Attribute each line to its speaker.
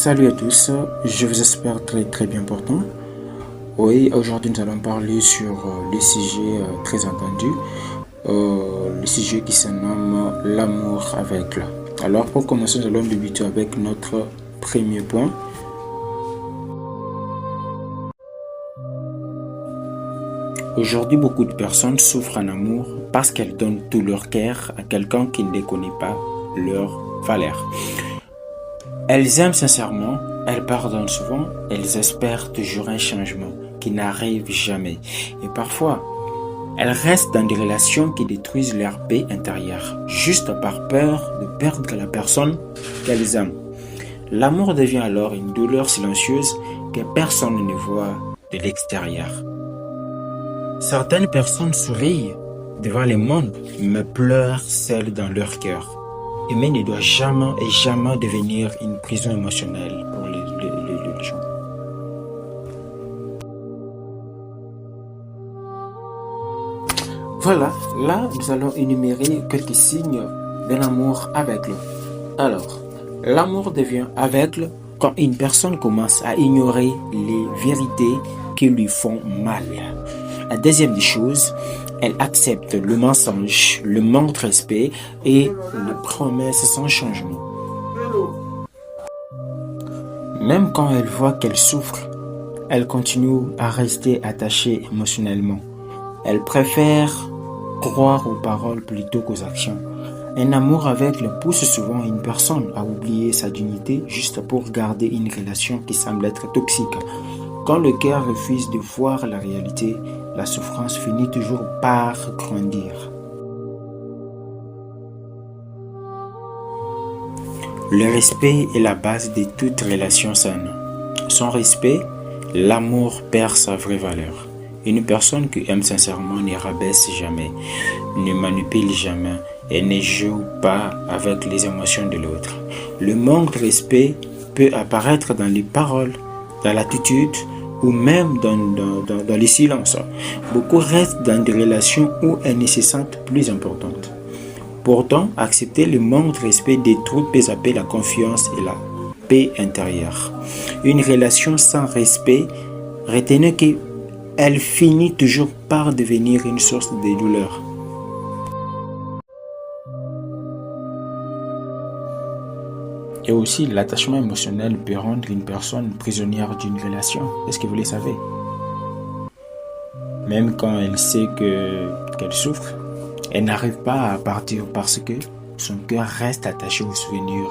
Speaker 1: Salut à tous, je vous espère très bien portant. Oui, aujourd'hui nous allons parler sur le sujet très attendu, le sujet qui se nomme l'amour aveugle. Alors pour commencer, nous allons débuter avec notre premier point. Aujourd'hui, beaucoup de personnes souffrent en amour parce qu'elles donnent tout leur cœur à quelqu'un qui ne les connaît pas leur valeur. Elles aiment sincèrement, elles pardonnent souvent, elles espèrent toujours un changement qui n'arrive jamais. Et parfois, elles restent dans des relations qui détruisent leur paix intérieure, juste par peur de perdre la personne qu'elles aiment. L'amour devient alors une douleur silencieuse que personne ne voit de l'extérieur. Certaines personnes sourient devant le monde, mais pleurent seules dans leur cœur. Aimer ne doit jamais devenir une prison émotionnelle pour les gens. Voilà, là nous allons énumérer quelques signes d'un amour aveugle. Alors, l'amour devient aveugle quand une personne commence à ignorer les vérités qui lui font mal. La deuxième des choses, elle accepte le mensonge, le manque de respect et les promesses sans changement. Même quand elle voit qu'elle souffre, elle continue à rester attachée émotionnellement. Elle préfère croire aux paroles plutôt qu'aux actions. Un amour aveugle pousse souvent une personne à oublier sa dignité juste pour garder une relation qui semble être toxique. Quand le cœur refuse de voir la réalité, la souffrance finit toujours par grandir. Le respect est la base de toute relation saine. Sans respect, l'amour perd sa vraie valeur. Une personne qui aime sincèrement ne rabaisse jamais, ne manipule jamais et ne joue pas avec les émotions de l'autre. Le manque de respect peut apparaître dans les paroles, dans l'attitude ou même dans les silences. Beaucoup restent dans des relations où elles ne se sentent plus importantes. Pourtant, accepter le manque de respect détruit peu à peu la confiance et la paix intérieure. Une relation sans respect, retenez qu'elle finit toujours par devenir une source de douleur. Et aussi, l'attachement émotionnel peut rendre une personne prisonnière d'une relation. Est-ce que vous le savez? Même quand elle sait qu'elle souffre, elle n'arrive pas à partir parce que son cœur reste attaché aux souvenirs